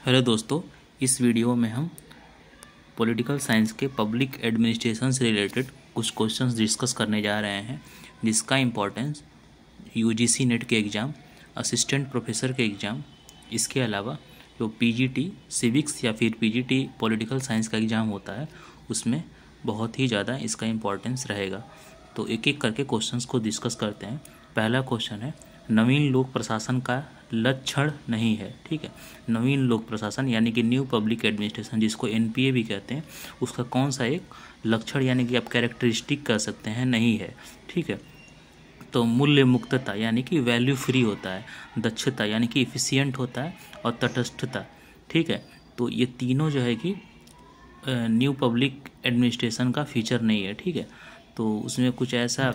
Hello दोस्तों, इस video में हम पॉलिटिकल साइंस के पब्लिक एडमिनिस्ट्रेशन से रिलेटेड कुछ क्वेश्चंस डिस्कस करने जा रहे हैं, जिसका इम्पोर्टेंस यूजीसी नेट के एग्ज़ाम, असिस्टेंट प्रोफेसर के एग्ज़ाम, इसके अलावा जो पीजीटी सिविक्स या फिर पीजीटी पॉलिटिकल साइंस का एग्ज़ाम होता है उसमें बहुत ही ज़्यादा इसका इम्पोर्टेंस रहेगा। तो एक एक करके क्वेश्चंस को डिस्कस करते हैं। पहला क्वेश्चन है, नवीन लोक प्रशासन का लक्षण नहीं है। ठीक है, नवीन लोक प्रशासन यानी कि न्यू पब्लिक एडमिनिस्ट्रेशन, जिसको एनपीए भी कहते हैं, उसका कौन सा एक लक्षण यानी कि आप कैरेक्टरिस्टिक कह सकते हैं नहीं है। ठीक है, तो मूल्य मुक्तता यानी कि वैल्यू फ्री होता है, दक्षता यानी कि इफिशियंट होता है, और तटस्थता। ठीक है, तो ये तीनों जो है कि न्यू पब्लिक एडमिनिस्ट्रेशन का फीचर नहीं है। ठीक है, तो उसमें कुछ ऐसा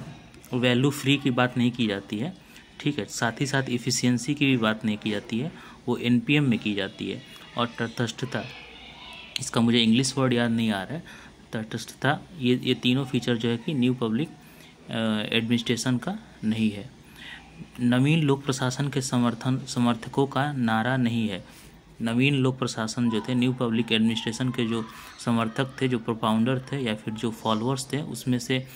वैल्यू फ्री की बात नहीं की जाती है। ठीक है, साथ ही साथ इफ़िशियंसी की भी बात नहीं की जाती है, वो एनपीएम में की जाती है। और तटस्थता, इसका मुझे इंग्लिश वर्ड याद नहीं आ रहा है, तटस्थता, ये तीनों फीचर जो है कि न्यू पब्लिक एडमिनिस्ट्रेशन का नहीं है। नवीन लोक प्रशासन के समर्थकों का नारा नहीं है। नवीन लोक प्रशासन जो थे, न्यू पब्लिक एडमिनिस्ट्रेशन के जो समर्थक थे, जो प्रोपाउंडर थे या फिर जो फॉलोअर्स थे, उसमें से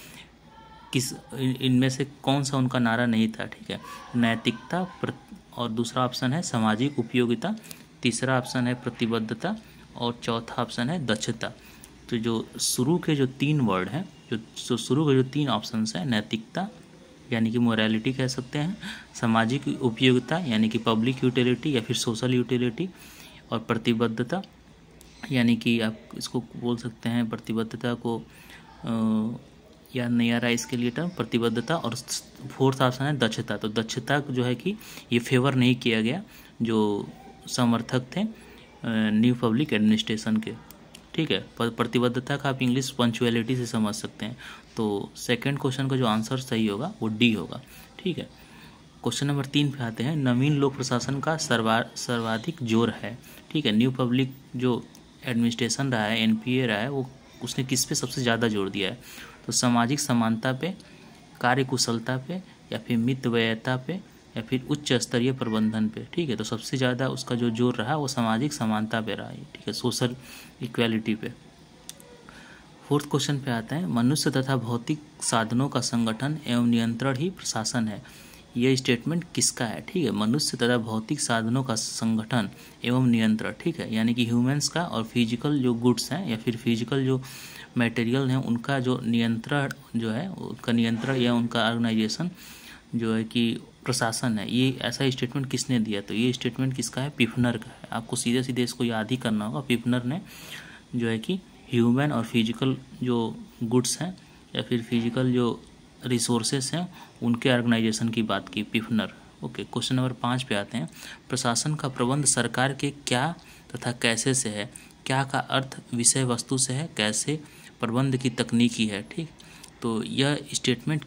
इनमें से कौन सा उनका नारा नहीं था। ठीक है, नैतिकता, और दूसरा ऑप्शन है सामाजिक उपयोगिता, तीसरा ऑप्शन है प्रतिबद्धता, और चौथा ऑप्शन है दक्षता। तो जो शुरू के जो तीन वर्ड हैं, जो शुरू के जो तीन ऑप्शंस हैं, नैतिकता यानी कि मोरालिटी कह सकते हैं, सामाजिक उपयोगिता यानी कि पब्लिक यूटिलिटी या फिर सोशल यूटिलिटी, और प्रतिबद्धता यानी कि आप इसको बोल सकते हैं, प्रतिबद्धता को याद नहीं आ रहा है इसके लिए टर्म, प्रतिबद्धता। और फोर्थ ऑप्शन है दक्षता। तो दक्षता जो है कि ये फेवर नहीं किया गया जो समर्थक थे न्यू पब्लिक एडमिनिस्ट्रेशन के। ठीक है, प्रतिबद्धता का आप इंग्लिश पंचुअलिटी से समझ सकते हैं। तो सेकंड क्वेश्चन का जो आंसर सही होगा वो डी होगा। ठीक है, क्वेश्चन नंबर 3 पे आते हैं, नवीन लोक प्रशासन का सर्वाधिक जोर है। ठीक है, न्यू पब्लिक जो एडमिनिस्ट्रेशन रहा है, एनपीए रहा है, वो उसने किस पे सबसे ज़्यादा जोर दिया है? तो सामाजिक समानता पे, कार्यकुशलता पे, या फिर मितव्ययता पे, या फिर उच्च स्तरीय प्रबंधन पे। ठीक है, तो सबसे ज़्यादा उसका जो जोर रहा वो सामाजिक समानता पे रहा है। ठीक है, सोशल इक्वालिटी पे। फोर्थ क्वेश्चन पे आते हैं, मनुष्य तथा भौतिक साधनों का संगठन एवं नियंत्रण ही प्रशासन है। यह स्टेटमेंट किसका है? ठीक है, मनुष्य तथा भौतिक साधनों का संगठन एवं नियंत्रण। ठीक है, यानी कि ह्यूमंस का और फिजिकल जो गुड्स हैं या फिर फिजिकल जो मटेरियल हैं उनका जो नियंत्रण जो है, उनका नियंत्रण या उनका ऑर्गेनाइजेशन जो है कि प्रशासन है। ये ऐसा स्टेटमेंट किसने दिया? तो ये स्टेटमेंट किसका है? पिफनर का है। आपको सीधे सीधे इसको याद ही करना होगा। पिफनर ने जो है कि ह्यूमन और फिजिकल जो गुड्स हैं या फिर फिजिकल जो रिसोर्सेस हैं उनके ऑर्गेनाइजेशन की बात की, पिफनर। ओके, क्वेश्चन नंबर 5 पे आते हैं, प्रशासन का प्रबंध सरकार के क्या तथा कैसे से है। क्या का अर्थ विषय वस्तु से है, कैसे प्रबंध की तकनीकी है। ठीक, तो यह स्टेटमेंट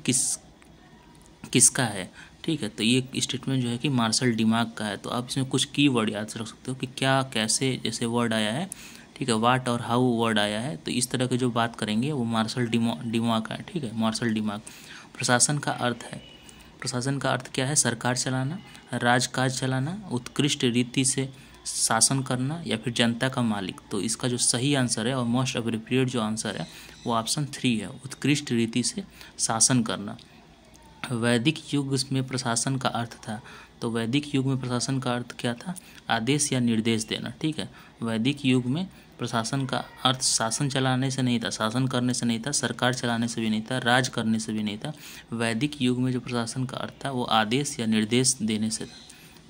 किसका है? ठीक है, तो ये स्टेटमेंट जो है कि मार्शल डिमाग का है। तो आप इसमें कुछ की वर्ड याद रख सकते हो कि क्या, कैसे जैसे वर्ड आया है। ठीक है, वाट और हाउ वर्ड आया है, तो इस तरह के जो बात करेंगे वो मार्शल डिमाग है। ठीक है, मार्शल डिमाग। प्रशासन का अर्थ है, प्रशासन का अर्थ क्या है? सरकार चलाना, राजकाज चलाना, उत्कृष्ट रीति से शासन करना, या फिर जनता का मालिक। तो इसका जो सही आंसर है और मोस्ट अप्रोप्रिएट जो आंसर है वो ऑप्शन 3 है, उत्कृष्ट रीति से शासन करना। वैदिक युग में प्रशासन का अर्थ था, तो वैदिक युग में प्रशासन का अर्थ क्या था? आदेश या निर्देश देना। ठीक है, वैदिक युग में प्रशासन का अर्थ शासन चलाने से नहीं था, शासन करने से नहीं था, सरकार चलाने से भी नहीं था, राज करने से भी नहीं था। वैदिक युग में जो प्रशासन का अर्थ था वो आदेश या निर्देश देने से था।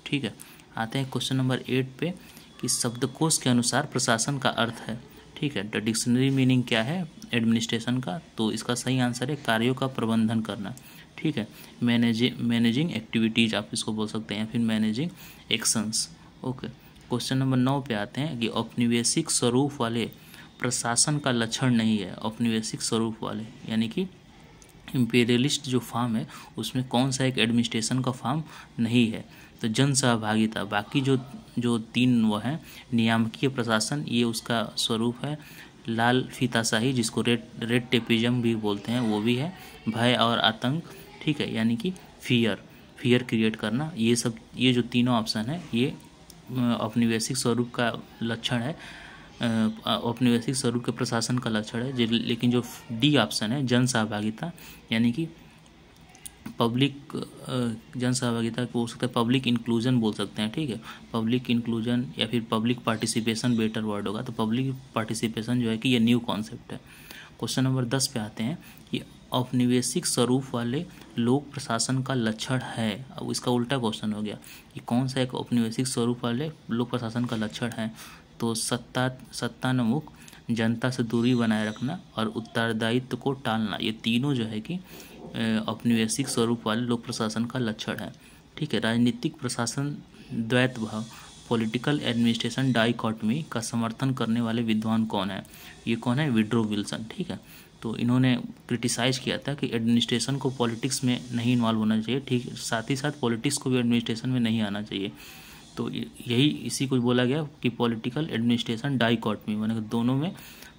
ठीक है, आते हैं क्वेश्चन नंबर 8 पे कि शब्दकोश के अनुसार प्रशासन का अर्थ है। ठीक है, द डिक्शनरी मीनिंग क्या है एडमिनिस्ट्रेशन का? तो इसका सही आंसर है कार्यों का प्रबंधन करना। ठीक है, मैनेजिंग एक्टिविटीज़ आप इसको बोल सकते हैं, फिर managing actions. Okay, question number 9 पे आते हैं कि औपनिवेशिक स्वरूप वाले प्रशासन का लक्षण नहीं है। औपनिवेशिक स्वरूप वाले यानी कि इम्पीरियलिस्ट जो फॉर्म है उसमें कौन सा एक एडमिनिस्ट्रेशन का फॉर्म नहीं है? तो जन सहभागिता। बाकी जो तीन वो हैं, नियामकीय प्रशासन, ये उसका स्वरूप है। लाल फीताशाही, जिसको रेड टेपिज्म भी बोलते हैं, वो भी है। भय और आतंक। ठीक है, यानी कि फियर क्रिएट करना। ये जो तीनों ऑप्शन है ये औपनिवेशिक स्वरूप का लक्षण है, औपनिवेशिक स्वरूप के प्रशासन का लक्षण है। लेकिन जो डी ऑप्शन है जन सहभागिता, यानी कि पब्लिक जन सहभागिता को हो सकता है पब्लिक इंक्लूजन बोल सकते हैं, ठीक है। पब्लिक इंक्लूजन या फिर पब्लिक पार्टिसिपेशन बेटर वर्ड होगा। तो पब्लिक पार्टिसिपेशन जो है कि ये न्यू कॉन्सेप्ट है। क्वेश्चन नंबर 10 पे आते हैं कि औपनिवेशिक स्वरूप वाले लोक प्रशासन का लक्षण है। अब इसका उल्टा क्वेश्चन हो गया कि कौन सा एक औपनिवेशिक स्वरूप वाले लोक प्रशासन का लक्षण है। तो सत्तान्मुख, जनता से दूरी बनाए रखना और उत्तरदायित्व को टालना, ये तीनों जो है कि औपनिवेशिक स्वरूप वाले लोक प्रशासन का लक्षण है, ठीक है। राजनीतिक प्रशासन द्वैत भाव, पॉलिटिकल एडमिनिस्ट्रेशन डाइकॉटमी का समर्थन करने वाले विद्वान कौन है? ये कौन है? विड्रो विल्सन, ठीक है। तो इन्होंने क्रिटिसाइज किया था कि एडमिनिस्ट्रेशन को पॉलिटिक्स में नहीं इन्वॉल्व होना चाहिए, ठीक, साथ ही साथ पॉलिटिक्स को भी एडमिनिस्ट्रेशन में नहीं आना चाहिए। तो यही इसी को बोला गया कि पॉलिटिकल एडमिनिस्ट्रेशन डाइकॉटमी, माने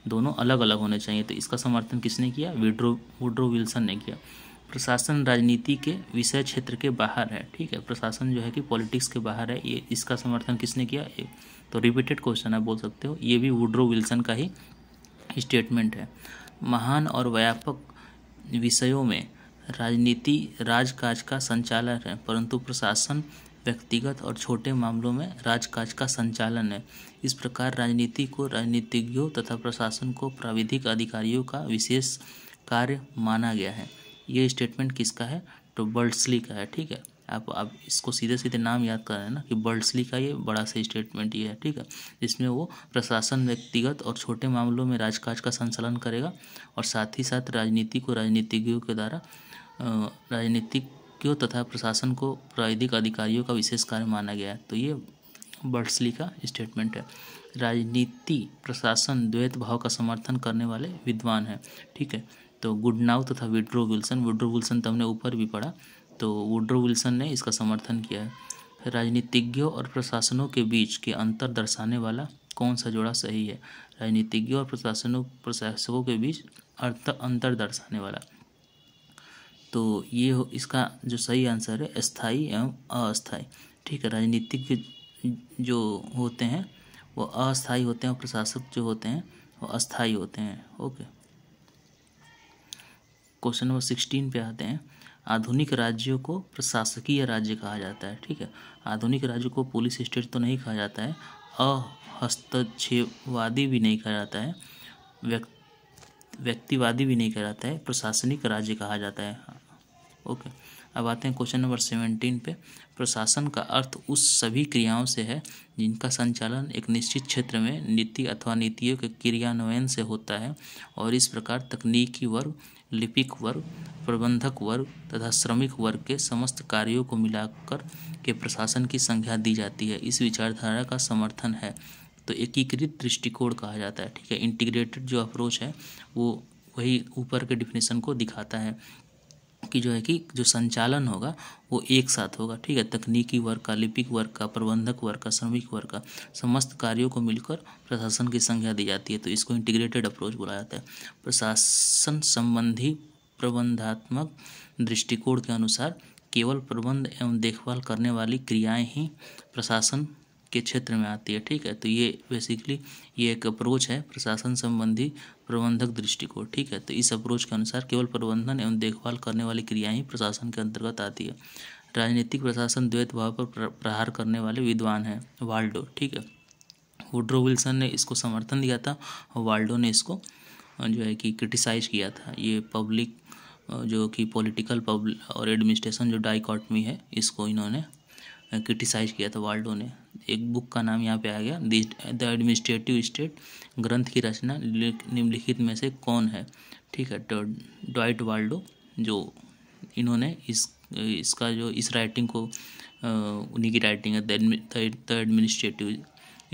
दोनों अलग अलग होने चाहिए। तो इसका समर्थन किसने किया? वुड्रो विल्सन ने किया। प्रशासन राजनीति के विषय क्षेत्र के बाहर है, ठीक है। प्रशासन जो है कि पॉलिटिक्स के बाहर है, ये इसका समर्थन किसने किया? तो रिपीटेड क्वेश्चन आप बोल सकते हो, ये भी वुड्रो विल्सन का ही स्टेटमेंट है। महान और व्यापक विषयों में राजनीति राजकाज का संचालन है, परंतु प्रशासन व्यक्तिगत और छोटे मामलों में राजकाज का संचालन है। इस प्रकार राजनीति को राजनीतिज्ञों तथा प्रशासन को प्राविधिक अधिकारियों का विशेष कार्य माना गया है। ये स्टेटमेंट किसका है? तो बर्डसली का है, ठीक है। आप इसको सीधे सीधे नाम याद कर रहे हैं ना कि बर्डसली का ये बड़ा सा स्टेटमेंट ये है, ठीक है। जिसमें वो प्रशासन व्यक्तिगत और छोटे मामलों में राजकाज का संचालन करेगा और साथ ही साथ राजनीति को राजनीतिज्ञों के द्वारा राजनीतिज्ञों तथा प्रशासन को प्राविधिक अधिकारियों का विशेष कार्य माना गया है। तो ये बर्डसली का स्टेटमेंट है। राजनीति प्रशासन द्वैत भाव का समर्थन करने वाले विद्वान हैं, ठीक है। तो गुडनाउ तथा वुड्रो विल्सन तो हमने ऊपर भी पढ़ा, तो वुड्रो विल्सन ने इसका समर्थन किया है। राजनीतिज्ञों और प्रशासनों के बीच के अंतर दर्शाने वाला कौन सा जोड़ा सही है? राजनीतिज्ञों और प्रशासकों के बीच अंतर दर्शाने वाला, तो ये इसका जो सही आंसर है स्थायी एवं अस्थायी, ठीक है। राजनीतिज्ञ जो होते हैं वो अस्थायी होते हैं और प्रशासक जो होते हैं वो अस्थायी होते हैं, ओके। क्वेश्चन नंबर 16 पे आते हैं। आधुनिक राज्यों को प्रशासकीय राज्य कहा जाता है, ठीक है। आधुनिक राज्य को पुलिस स्टेट तो नहीं कहा जाता है, अहस्तक्षेपवादी भी नहीं कहा जाता है, व्यक्तिवादी भी नहीं कहा जाता है, प्रशासनिक राज्य कहा जाता है, ओके। अब आते हैं क्वेश्चन नंबर 17 पे। प्रशासन का अर्थ उस सभी क्रियाओं से है जिनका संचालन एक निश्चित क्षेत्र में नीति अथवा नीतियों के क्रियान्वयन से होता है और इस प्रकार तकनीकी वर्ग, लिपिक वर्ग, प्रबंधक वर्ग तथा श्रमिक वर्ग के समस्त कार्यों को मिलाकर के प्रशासन की संज्ञा दी जाती है। इस विचारधारा का समर्थन है तो एकीकृत दृष्टिकोण कहा जाता है, ठीक है। इंटीग्रेटेड जो अप्रोच है वो वही ऊपर के डिफिनेशन को दिखाता है कि जो है कि जो संचालन होगा वो एक साथ होगा, ठीक है। तकनीकी वर्ग का, लिपिक वर्ग का, प्रबंधक वर्ग का, श्रमिक वर्ग का समस्त कार्यों को मिलकर प्रशासन की संज्ञा दी जाती है, तो इसको इंटीग्रेटेड अप्रोच बोला जाता है। प्रशासन संबंधी प्रबंधात्मक दृष्टिकोण के अनुसार केवल प्रबंध एवं देखभाल करने वाली क्रियाएं ही प्रशासन के क्षेत्र में आती है, ठीक है। तो ये बेसिकली ये एक अप्रोच है प्रशासन संबंधी प्रबंधक दृष्टिकोण, ठीक है। तो इस अप्रोच के अनुसार केवल प्रबंधन एवं देखभाल करने वाली क्रियाएं ही प्रशासन के अंतर्गत आती है। राजनीतिक प्रशासन द्वैत भाव पर प्रहार करने वाले विद्वान हैं वाल्डो, ठीक है। वुड्रो विल्सन ने इसको समर्थन दिया था और वाल्डो ने इसको जो है कि क्रिटिसाइज किया था। ये पब्लिक जो कि पॉलिटिकल पब्लिक और एडमिनिस्ट्रेशन जो डाइकॉटमी है इसको इन्होंने क्रिटिसाइज किया था वाल्डो ने। एक बुक का नाम यहाँ पे आ गया द एडमिनिस्ट्रेटिव स्टेट, ग्रंथ की रचना निम्नलिखित में से कौन है, ठीक है। ड्वाइट वाल्डो, जो इन्होंने इसका जो इस राइटिंग को उन्हीं की राइटिंग है द एडमिनिस्ट्रेटिव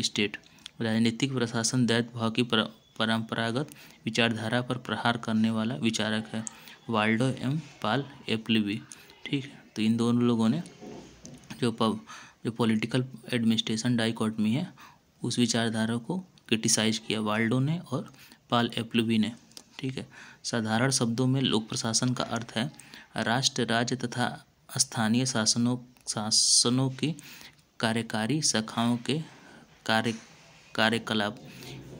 स्टेट। राजनीतिक प्रशासन द्वैत भाव की परंपरागत विचारधारा पर प्रहार करने वाला विचारक है वाल्डो एम पाल एप्लेबी, ठीक है। तो इन दोनों लोगों ने जो पॉलिटिकल एडमिनिस्ट्रेशन डाइकॉटमी है उस विचारधारा को क्रिटिसाइज किया वाल्डो ने और पाल एप्लेबी ने, ठीक है। साधारण शब्दों में लोक प्रशासन का अर्थ है राष्ट्र, राज्य तथा स्थानीय शासनों की कार्यकारी शाखाओं के कार्यकलाप।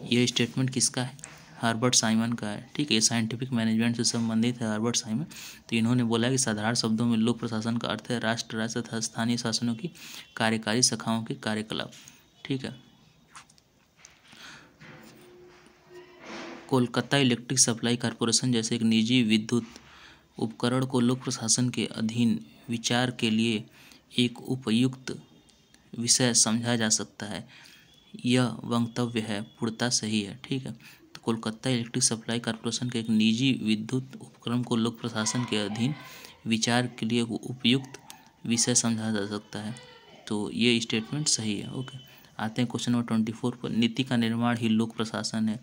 यह स्टेटमेंट किसका है? हर्बर्ट साइमन का है। ठीक है, ये साइंटिफिक मैनेजमेंट से संबंधित है, हर्बर्ट साइमन। तो इन्होंने बोला कि साधारण शब्दों में लोक प्रशासन का अर्थ है राष्ट्र, राज्य तथा स्थानीय शासनों की कार्यकारी शाखाओं के कार्यकलाप। ठीक है। कोलकाता इलेक्ट्रिक सप्लाई कॉरपोरेशन जैसे एक निजी विद्युत उपकरण को लोक प्रशासन के अधीन विचार के लिए एक उपयुक्त विषय समझा जा सकता है। यह वक्तव्य है पूर्णतः सही है। ठीक है। तो कोलकाता इलेक्ट्रिक सप्लाई कॉरपोरेशन के एक निजी विद्युत उपकरण को लोक प्रशासन के अधीन विचार के लिए उपयुक्त विषय समझा जा सकता है। तो ये स्टेटमेंट सही है। ओके, आते हैं क्वेश्चन नंबर 24 पर। नीति का निर्माण ही लोक प्रशासन है।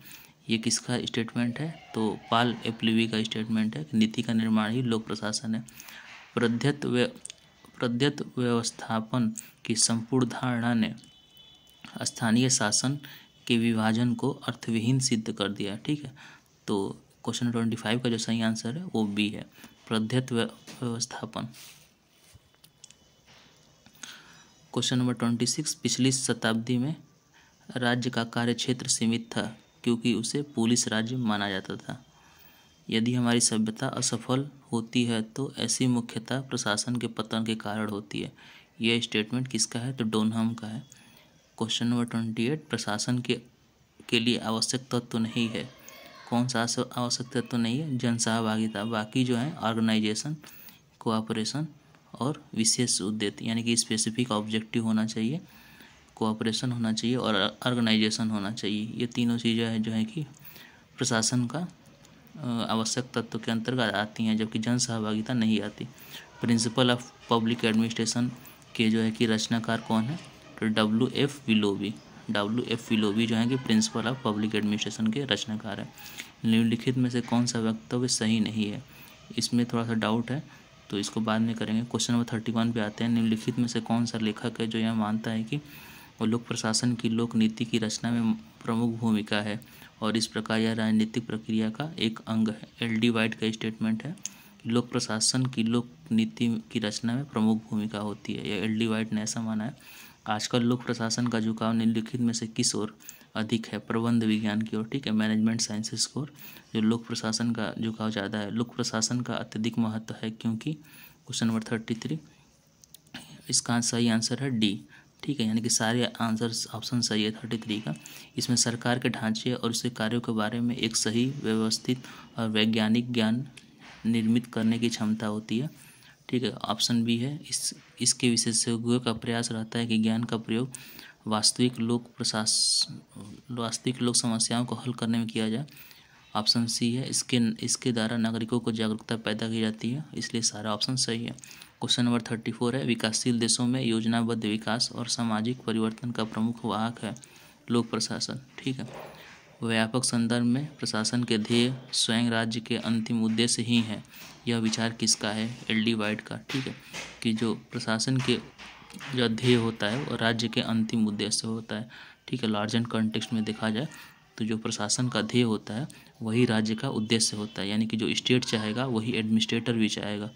ये किसका स्टेटमेंट है? तो पॉल एप्लेवी का स्टेटमेंट है कि नीति का निर्माण ही लोक प्रशासन है। प्रदत्त व्यवस्थापन की संपूर्ण धारणा ने स्थानीय शासन के विभाजन को अर्थविहीन सिद्ध कर दिया। ठीक है। तो क्वेश्चन 25 का जो सही आंसर है वो बी है, प्रदत्त व्यवस्थापन। क्वेश्चन नंबर 26, पिछली शताब्दी में राज्य का कार्यक्षेत्र सीमित था क्योंकि उसे पुलिस राज्य माना जाता था। यदि हमारी सभ्यता असफल होती है तो ऐसी मुख्यतः प्रशासन के पतन के कारण होती है। यह स्टेटमेंट किसका है? तो डोनहम का है। क्वेश्चन नंबर 28, प्रशासन के लिए आवश्यक तत्व नहीं है। कौन सा आवश्यक तत्व नहीं है? जनसहभागिता। बाकी जो है ऑर्गेनाइजेशन, कोऑपरेशन और विशेष उद्देश्य, यानी कि स्पेसिफिक ऑब्जेक्टिव होना चाहिए, कोऑपरेशन होना चाहिए और ऑर्गेनाइजेशन होना चाहिए। ये तीनों चीज़ें जो है कि प्रशासन का आवश्यक तत्व के अंतर्गत आती हैं, जबकि जन सहभागिता नहीं आती। प्रिंसिपल ऑफ पब्लिक एडमिनिस्ट्रेशन के जो है कि रचनाकार कौन है? तो W.F. विलोबी। W.F. विलोबी जो है कि प्रिंसिपल ऑफ पब्लिक एडमिनिस्ट्रेशन के रचनाकार है। निम्नलिखित में से कौन सा वक्तव्य सही नहीं है? इसमें थोड़ा सा डाउट है, तो इसको बाद में करेंगे। क्वेश्चन नंबर 31 पे आते हैं। निम्नलिखित में से कौन सा लेखक है जो यह मानता है कि लोक प्रशासन की लोक नीति की रचना में प्रमुख भूमिका है और इस प्रकार यह राजनीतिक प्रक्रिया का एक अंग है? L.D. वाइट का स्टेटमेंट है लोक प्रशासन की लोक नीति की रचना में प्रमुख भूमिका होती है। यह L.D. वाइट ने ऐसा माना है। आजकल लोक प्रशासन का झुकाव निम्नलिखित में से किस ओर अधिक है? प्रबंध विज्ञान की ओर। ठीक है, मैनेजमेंट साइंसेस की ओर जो लोक प्रशासन का झुकाव ज़्यादा है। लोक प्रशासन का अत्यधिक महत्व है क्योंकि क्वेश्चन नंबर 33, इसका सही आंसर है डी। ठीक है, यानी कि सारे आंसर्स ऑप्शन सही है 33 का। इसमें सरकार के ढांचे और उसके कार्यों के बारे में एक सही, व्यवस्थित और वैज्ञानिक ज्ञान निर्मित करने की क्षमता होती है। ठीक है, ऑप्शन बी है। इसके विशेषज्ञों का प्रयास रहता है कि ज्ञान का प्रयोग वास्तविक लोक समस्याओं को हल करने में किया जाए। ऑप्शन सी है। इसके द्वारा नागरिकों को जागरूकता पैदा की जाती है, इसलिए सारा ऑप्शन सही है। क्वेश्चन नंबर 34 है। विकासशील देशों में योजनाबद्ध विकास और सामाजिक परिवर्तन का प्रमुख वाहक है लोक प्रशासन। ठीक है, व्यापक संदर्भ में प्रशासन के ध्येय स्वयं राज्य के अंतिम उद्देश्य ही हैं। यह विचार किसका है? L.D. वाइट का। ठीक है, कि जो प्रशासन के जो ध्येय होता है वो राज्य के अंतिम उद्देश्य होता है। ठीक है, लार्ज एंड कॉन्टेक्स्ट में देखा जाए तो जो प्रशासन का ध्येय होता है वही राज्य का उद्देश्य होता है, यानी कि जो स्टेट चाहेगा वही एडमिनिस्ट्रेटर भी चाहेगा।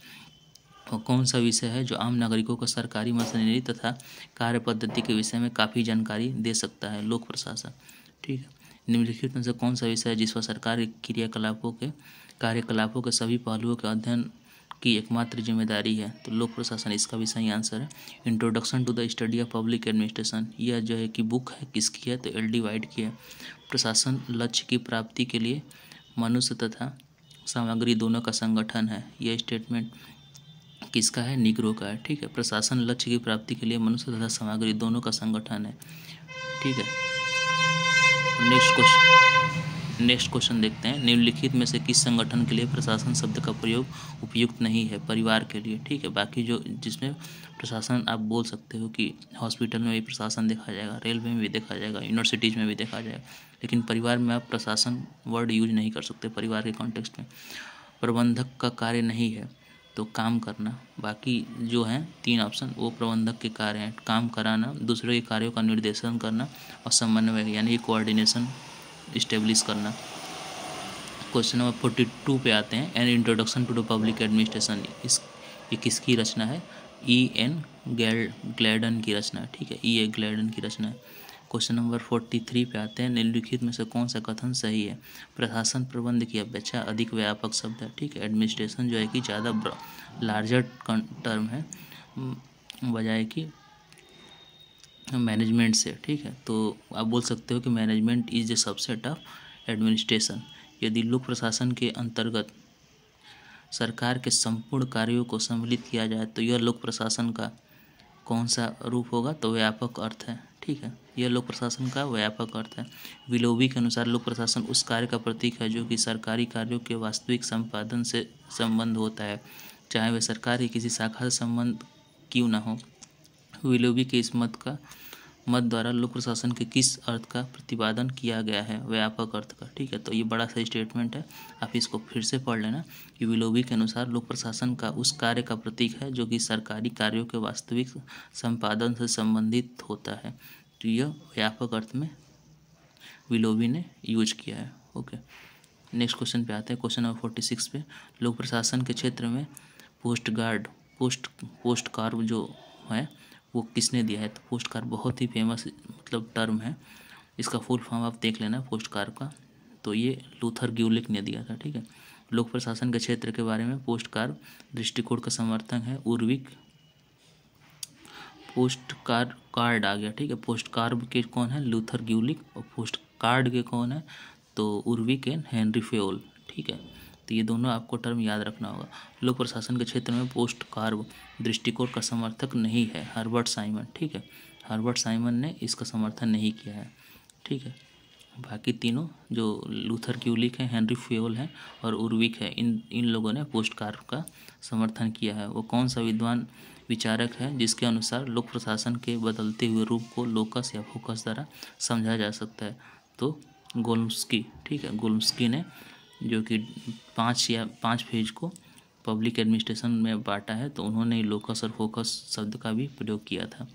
और कौन सा विषय है जो आम नागरिकों को सरकारी मशीनरी तथा कार्य पद्धति के विषय में काफ़ी जानकारी दे सकता है? लोक प्रशासन। ठीक है, निम्नलिखित में से कौन सा विषय है जिस पर सरकार के कार्यकलापों के सभी पहलुओं के अध्ययन की एकमात्र जिम्मेदारी है? तो लोक प्रशासन इसका भी सही आंसर है। Introduction to the study of public administration, यह जो है कि बुक है किसकी है? तो L.D. वाइट की है। प्रशासन लक्ष्य की प्राप्ति के लिए मनुष्य तथा सामग्री दोनों का संगठन है। यह स्टेटमेंट किसका है? निग्रो का है। ठीक है, प्रशासन लक्ष्य की प्राप्ति के लिए मनुष्य तथा सामग्री दोनों का संगठन है। ठीक है, नेक्स्ट क्वेश्चन देखते हैं। निम्नलिखित में से किस संगठन के लिए प्रशासन शब्द का प्रयोग उपयुक्त नहीं है? परिवार के लिए। ठीक है, बाकी जो जिसमें प्रशासन आप बोल सकते हो कि हॉस्पिटल में भी प्रशासन देखा जाएगा, रेलवे में भी देखा जाएगा, यूनिवर्सिटीज़ में भी देखा जाएगा, लेकिन परिवार में आप प्रशासन वर्ड यूज नहीं कर सकते परिवार के कॉन्टेक्स्ट में। प्रबंधक का कार्य नहीं है तो काम करना। बाकी जो हैं 3 ऑप्शन वो प्रबंधक के कार्य हैं, काम कराना, दूसरे के कार्यों का निर्देशन करना और समन्वय यानी कोऑर्डिनेशन इस्टेब्लिश करना। क्वेश्चन नंबर 42 पे आते हैं। An introduction to the public administration, ये किसकी रचना है? E.N. ग्लैडन की रचना है। ठीक है, ये ग्लैडन की रचना है। क्वेश्चन नंबर 43 पे आते हैं। निम्नलिखित में से कौन सा कथन सही है? प्रशासन प्रबंध की अपेक्षा अधिक व्यापक शब्द है। ठीक है, एडमिनिस्ट्रेशन जो है कि ज़्यादा लार्जर टर्म है बजाय कि मैनेजमेंट से। ठीक है, तो आप बोल सकते हो कि management is the subset of administration. यदि लोक प्रशासन के अंतर्गत सरकार के संपूर्ण कार्यों को सम्मिलित किया जाए तो यह लोक प्रशासन का कौन सा रूप होगा? तो व्यापक अर्थ है। ठीक है, यह लोक प्रशासन का व्यापक अर्थ है। विलोबी के अनुसार लोक प्रशासन उस कार्य का प्रतीक है जो कि सरकारी कार्यों के वास्तविक संपादन से संबंध होता है, चाहे वह सरकार की किसी शाखा से संबंध क्यों न हो। विलोबी के इस मत द्वारा लोक प्रशासन के किस अर्थ का प्रतिपादन किया गया है? व्यापक अर्थ का। ठीक है, तो ये बड़ा सा स्टेटमेंट है, आप इसको फिर से पढ़ लेना कि विलोबी के अनुसार लोक प्रशासन का उस कार्य का प्रतीक है जो कि सरकारी कार्यों के वास्तविक संपादन से संबंधित होता है। तो यह व्यापक अर्थ में विलोबी ने यूज किया है। ओके, नेक्स्ट क्वेश्चन पे आते हैं। क्वेश्चन नंबर 46 पे, लोक प्रशासन के क्षेत्र में पोस्ट कार्य जो है वो किसने दिया है? तो पोस्ट कार्य बहुत ही फेमस मतलब टर्म है, इसका फुल फॉर्म आप देख लेना पोस्ट कार्य का। तो ये लूथर ग्यूलिक ने दिया था। ठीक है, लोक प्रशासन के क्षेत्र के बारे में पोस्ट कार्य दृष्टिकोण का समर्थक है उर्विक। पोस्ट कार्ड आ गया। ठीक है, पोस्ट कार्ड के कौन है? लूथर ग्यूलिक। और पोस्ट कार्ड के कौन है? तो उर्विक एंड हेनरी फेयोल। ठीक है, तो ये दोनों आपको टर्म याद रखना होगा। लोक प्रशासन के क्षेत्र में पोस्ट कार्य दृष्टिकोण का समर्थक नहीं है हर्बर्ट साइमन। ठीक है, हर्बर्ट साइमन ने इसका समर्थन नहीं किया है। ठीक है, बाकी तीनों जो लूथर ग्यूलिक है, हेनरी फेयोल है और उर्विक है, इन लोगों ने पोस्ट कार्य का समर्थन किया है। वो कौन सा विद्वान विचारक है जिसके अनुसार लोक प्रशासन के बदलते हुए रूप को लोकस या फोकस द्वारा समझा जा सकता है? तो गोल्मस्की। ठीक है, गोल्मस्की ने जो कि 5 फेज को पब्लिक एडमिनिस्ट्रेशन में बांटा है, तो उन्होंने लोकस और फोकस शब्द का भी प्रयोग किया था।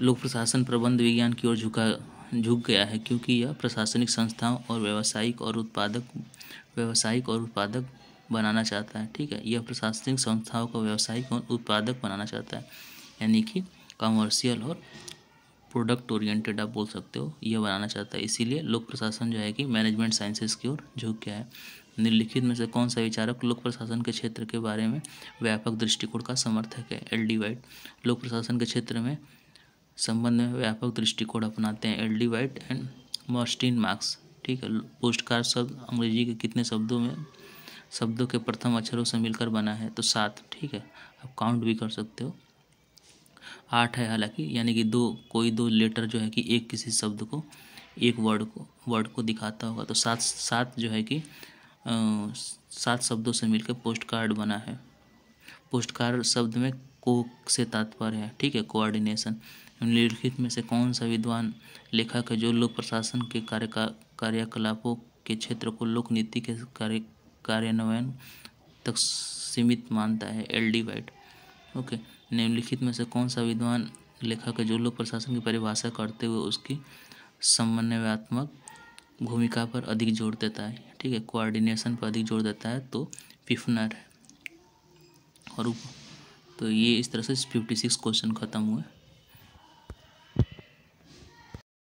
लोक प्रशासन प्रबंध विज्ञान की ओर झुक गया है क्योंकि यह प्रशासनिक संस्थाओं और व्यावसायिक और उत्पादक बनाना चाहता है। ठीक है, यह प्रशासनिक संस्थाओं को व्यावसायिक और उत्पादक बनाना चाहता है, यानी कि कमर्शियल और प्रोडक्ट ओरिएंटेड आप बोल सकते हो, यह बनाना चाहता है। इसीलिए लोक प्रशासन जो है कि मैनेजमेंट साइंसेस की ओर झुक गया है। निम्नलिखित में से कौन सा विचारक लोक प्रशासन के क्षेत्र के बारे में व्यापक दृष्टिकोण का समर्थक है? एल.डी. वाइट। लोक प्रशासन के क्षेत्र में संबंध में व्यापक दृष्टिकोण अपनाते हैं LD. White and Morton marks. ठीक है, पोस्ट कार्य शब्द अंग्रेजी के कितने शब्दों के प्रथम अक्षरों से मिलकर बना है? तो 7। ठीक है, आप काउंट भी कर सकते हो, 8 है हालांकि, यानी कि कोई दो लेटर जो है कि एक किसी शब्द को, एक वर्ड को दिखाता होगा। तो 7 जो है कि 7 शब्दों से मिलकर पोस्ट कार्ड बना है। पोस्ट कार्ड शब्द में को से तात्पर्य है। ठीक है, कोऑर्डिनेशन। निम्नलिखित में से कौन सा विद्वान लेखक है जो लोक प्रशासन के कार्यकलापों के क्षेत्र को लोक नीति के कार्यान्वयन तक सीमित मानता है? एल.डी. वाइट। ओके, निम्नलिखित में से कौन सा विद्वान लेखक है जो लोक प्रशासन की परिभाषा करते हुए उसकी समन्वयात्मक भूमिका पर अधिक जोर देता है? ठीक है, कोऑर्डिनेशन पर अधिक जोर देता है, तो फिफ्नर है। और तो ये इस तरह से 56 क्वेश्चन खत्म हुए।